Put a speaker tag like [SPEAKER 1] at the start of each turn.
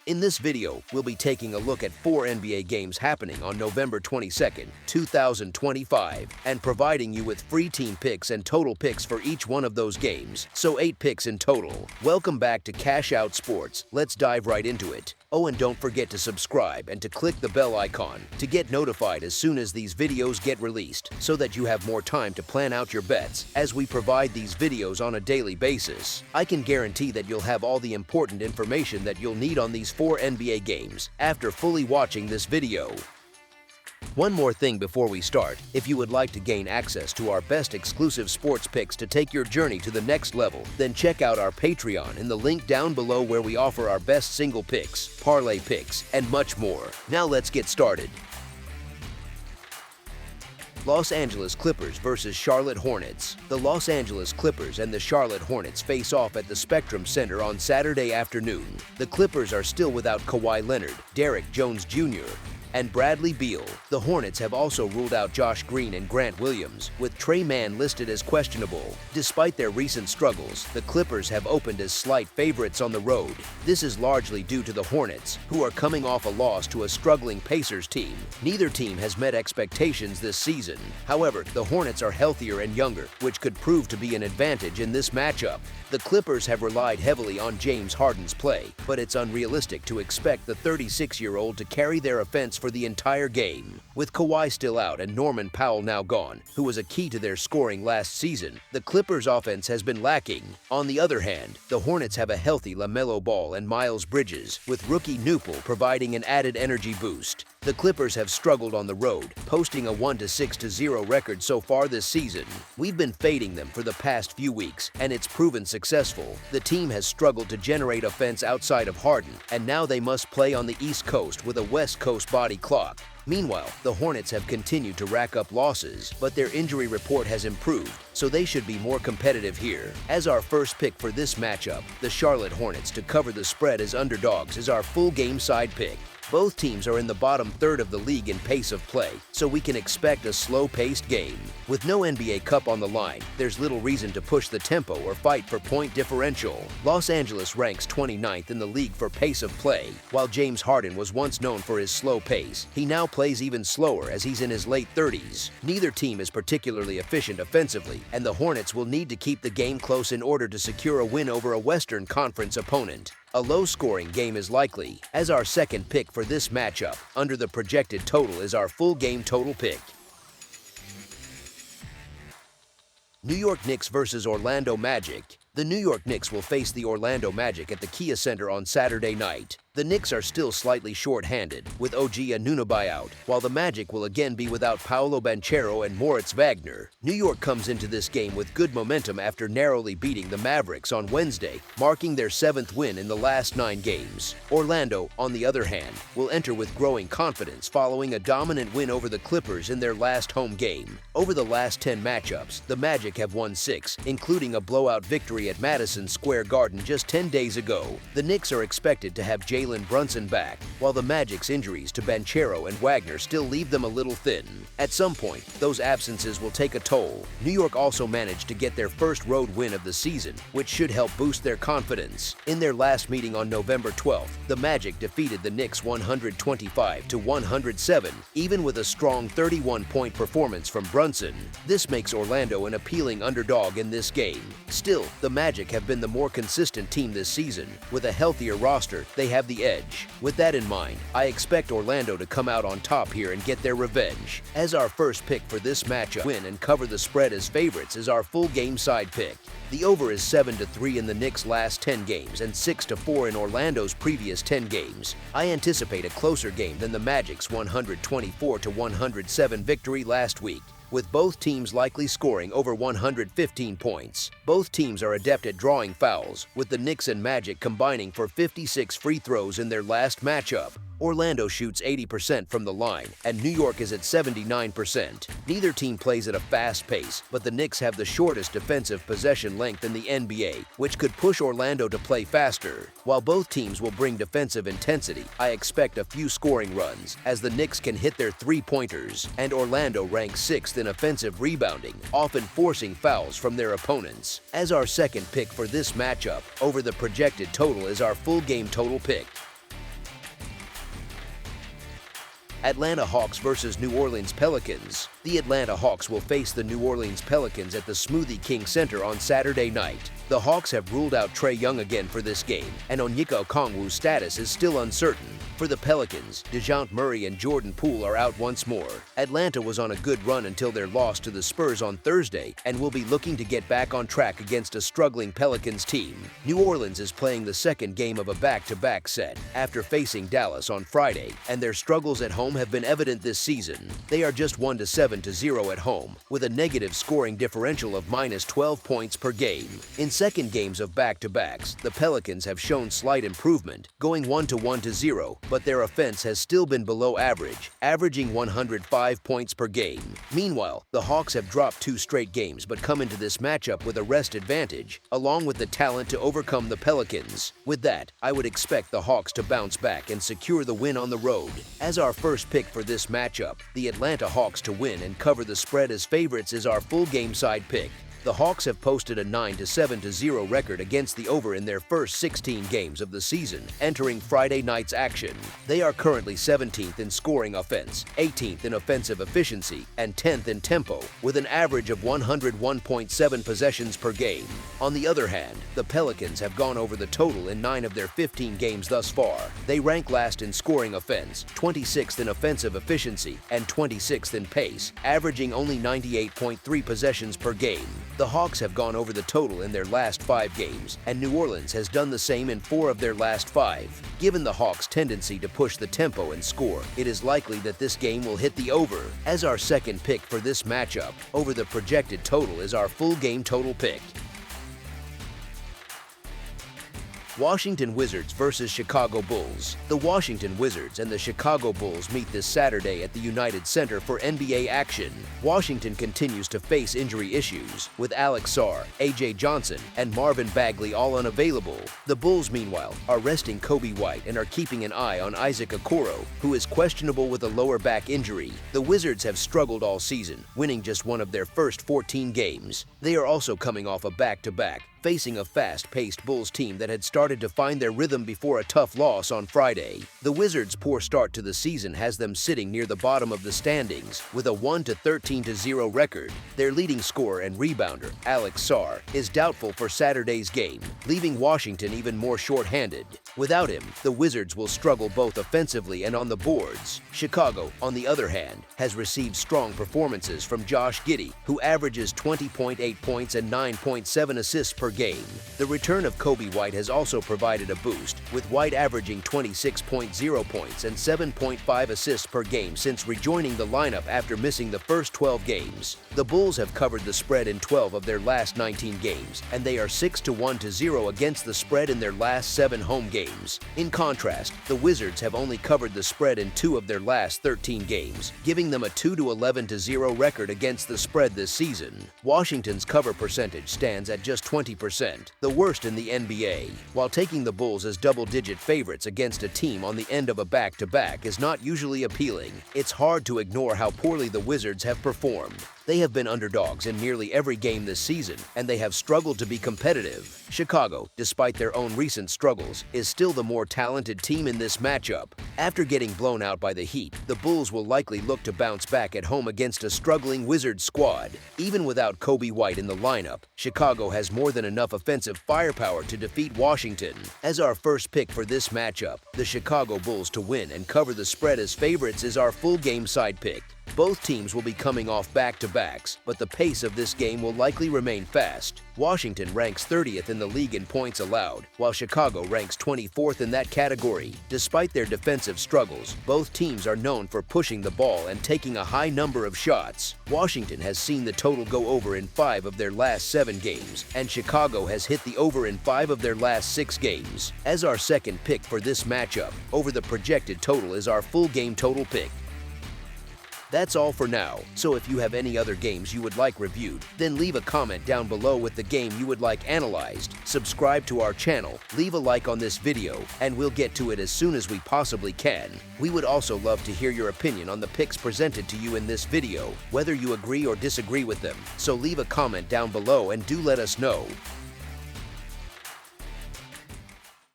[SPEAKER 1] In this video, we'll be taking a look at 4 NBA games happening on November 22nd, 2025, and providing you with free team picks and total picks for each one of those games, so 8 picks in total. Welcome back to Cash Out Sports. Let's dive right into it. Oh, and don't forget to subscribe and to click the bell icon to get notified as soon as these videos get released, so that you have more time to plan out your bets as we provide these videos on a daily basis. I can guarantee that you'll have all the important information that you'll need on these 4 NBA games after fully watching this video. One more thing before we start: if you would like to gain access to our best exclusive sports picks to take your journey to the next level, then check out our Patreon in the link down below, where we offer our best single picks, parlay picks, and much more. Now let's get started. Los Angeles Clippers versus Charlotte Hornets. The Los Angeles Clippers and the Charlotte Hornets face off at the Spectrum Center on Saturday afternoon. The Clippers are still without Kawhi Leonard, Derrick Jones Jr., and Bradley Beal. The Hornets have also ruled out Josh Green and Grant Williams, with Trey Mann listed as questionable. Despite their recent struggles, the Clippers have opened as slight favorites on the road. This is largely due to the Hornets, who are coming off a loss to a struggling Pacers team. Neither team has met expectations this season. However, the Hornets are healthier and younger, which could prove to be an advantage in this matchup. The Clippers have relied heavily on James Harden's play, but it's unrealistic to expect the 36-year-old to carry their offense for the entire game. With Kawhi still out and Norman Powell now gone, who was a key to their scoring last season, the Clippers' offense has been lacking. On the other hand, the Hornets have a healthy LaMelo Ball and Miles Bridges, with rookie Newpel providing an added energy boost. The Clippers have struggled on the road, posting a 1-6-0 record so far this season. We've been fading them for the past few weeks, and it's proven successful. The team has struggled to generate offense outside of Harden, and now they must play on the East Coast with a West Coast body clock. Meanwhile, the Hornets have continued to rack up losses, but their injury report has improved, so they should be more competitive here. As our first pick for this matchup, the Charlotte Hornets to cover the spread as underdogs is our full game side pick. Both teams are in the bottom third of the league in pace of play, so we can expect a slow-paced game. With no NBA Cup on the line, there's little reason to push the tempo or fight for point differential. Los Angeles ranks 29th in the league for pace of play. While James Harden was once known for his slow pace, he now plays even slower as he's in his late 30s. Neither team is particularly efficient offensively, and the Hornets will need to keep the game close in order to secure a win over a Western Conference opponent. A low-scoring game is likely. As our second pick for this matchup, under the projected total, is our full game total pick. New York Knicks versus Orlando Magic. The New York Knicks will face the Orlando Magic at the Kia Center on Saturday night. The Knicks are still slightly short-handed, with OG Anunoby out, while the Magic will again be without Paolo Banchero and Moritz Wagner. New York comes into this game with good momentum after narrowly beating the Mavericks on Wednesday, marking their 7th win in the last 9 games. Orlando, on the other hand, will enter with growing confidence following a dominant win over the Clippers in their last home game. Over the last 10 matchups, the Magic have won 6, including a blowout victory at Madison Square Garden just 10 days ago. The Knicks are expected to have Jalen Brunson back, while the Magic's injuries to Banchero and Wagner still leave them a little thin. At some point, those absences will take a toll. New York also managed to get their first road win of the season, which should help boost their confidence. In their last meeting on November 12th, the Magic defeated the Knicks 125-107, even with a strong 31-point performance from Brunson. This makes Orlando an appealing underdog in this game. Still, the Magic have been the more consistent team this season. With a healthier roster, they have the edge. With that in mind, I expect Orlando to come out on top here and get their revenge. As our first pick for this matchup, win and cover the spread as favorites is our full game side pick. The over is 7-3 in the Knicks' last 10 games and 6-4 in Orlando's previous 10 games. I anticipate a closer game than the Magic's 124-107 victory last week, with both teams likely scoring over 115 points. Both teams are adept at drawing fouls, with the Knicks and Magic combining for 56 free throws in their last matchup. Orlando shoots 80% from the line, and New York is at 79%. Neither team plays at a fast pace, but the Knicks have the shortest defensive possession length in the NBA, which could push Orlando to play faster. While both teams will bring defensive intensity, I expect a few scoring runs, as the Knicks can hit their three-pointers, and Orlando ranks 6th in offensive rebounding, often forcing fouls from their opponents. As our second pick for this matchup, over the projected total is our full game total pick. Atlanta Hawks versus New Orleans Pelicans. The Atlanta Hawks will face the New Orleans Pelicans at the Smoothie King Center on Saturday night. The Hawks have ruled out Trae Young again for this game, and Onyeka Okongwu's status is still uncertain. For the Pelicans, DeJounte Murray and Jordan Poole are out once more. Atlanta was on a good run until their loss to the Spurs on Thursday and will be looking to get back on track against a struggling Pelicans team. New Orleans is playing the second game of a back-to-back set after facing Dallas on Friday, and their struggles at home have been evident this season. They are just 1-7-0 at home, with a negative scoring differential of -12 points per game. In second games of back-to-backs, the Pelicans have shown slight improvement, going 1-1-0, but their offense has still been below average, averaging 105 points per game. Meanwhile, the Hawks have dropped 2 straight games but come into this matchup with a rest advantage, along with the talent to overcome the Pelicans. With that, I would expect the Hawks to bounce back and secure the win on the road. As our first pick for this matchup, the Atlanta Hawks to win and cover the spread as favorites is our full game side pick. The Hawks have posted a 9-7-0 record against the over in their first 16 games of the season, entering Friday night's action. They are currently 17th in scoring offense, 18th in offensive efficiency, and 10th in tempo, with an average of 101.7 possessions per game. On the other hand, the Pelicans have gone over the total in 9 of their 15 games thus far. They rank last in scoring offense, 26th in offensive efficiency, and 26th in pace, averaging only 98.3 possessions per game. The Hawks have gone over the total in their last 5 games, and New Orleans has done the same in 4 of their last 5. Given the Hawks' tendency to push the tempo and score, it is likely that this game will hit the over. As our second pick for this matchup, over the projected total is our full game total pick. Washington Wizards versus Chicago Bulls. The Washington Wizards and the Chicago Bulls meet this Saturday at the United Center for NBA action. Washington continues to face injury issues, with Alex Sarr, A.J. Johnson, and Marvin Bagley all unavailable. The Bulls, meanwhile, are resting Kobe White and are keeping an eye on Isaac Okoro, who is questionable with a lower back injury. The Wizards have struggled all season, winning just one of their first 14 games. They are also coming off a back-to-back, facing a fast-paced Bulls team that had started to find their rhythm before a tough loss on Friday. The Wizards' poor start to the season has them sitting near the bottom of the standings with a 1-13-0 record. Their leading scorer and rebounder, Alex Sarr, is doubtful for Saturday's game, leaving Washington even more short-handed. Without him, the Wizards will struggle both offensively and on the boards. Chicago, on the other hand, has received strong performances from Josh Giddey, who averages 20.8 points and 9.7 assists per game. The return of Kobe White has also provided a boost, with White averaging 26.0 points and 7.5 assists per game since rejoining the lineup after missing the first 12 games. The Bulls have covered the spread in 12 of their last 19 games, and they are 6-1-0 against the spread in their last 7 home games. In contrast, the Wizards have only covered the spread in 2 of their last 13 games, giving them a 2-11-0 record against the spread this season. Washington's cover percentage stands at just 20%, the worst in the NBA. While taking the Bulls as double-digit favorites against a team on the end of a back-to-back is not usually appealing, it's hard to ignore how poorly the Wizards have performed. They have been underdogs in nearly every game this season, and they have struggled to be competitive. Chicago, despite their own recent struggles, is still the more talented team in this matchup. After getting blown out by the Heat, the Bulls will likely look to bounce back at home against a struggling Wizards squad. Even without Kobe White in the lineup, Chicago has more than enough offensive firepower to defeat Washington. As our first pick for this matchup, the Chicago Bulls to win and cover the spread as favorites is our full game side pick. Both teams will be coming off back-to-backs, but the pace of this game will likely remain fast. Washington ranks 30th in the league in points allowed, while Chicago ranks 24th in that category. Despite their defensive struggles, both teams are known for pushing the ball and taking a high number of shots. Washington has seen the total go over in 5 of their last 7 games, and Chicago has hit the over in 5 of their last 6 games. As our second pick for this matchup, over the projected total is our full game total pick. That's all for now, so if you have any other games you would like reviewed, then leave a comment down below with the game you would like analyzed, subscribe to our channel, leave a like on this video, and we'll get to it as soon as we possibly can. We would also love to hear your opinion on the picks presented to you in this video, whether you agree or disagree with them, so leave a comment down below and do let us know.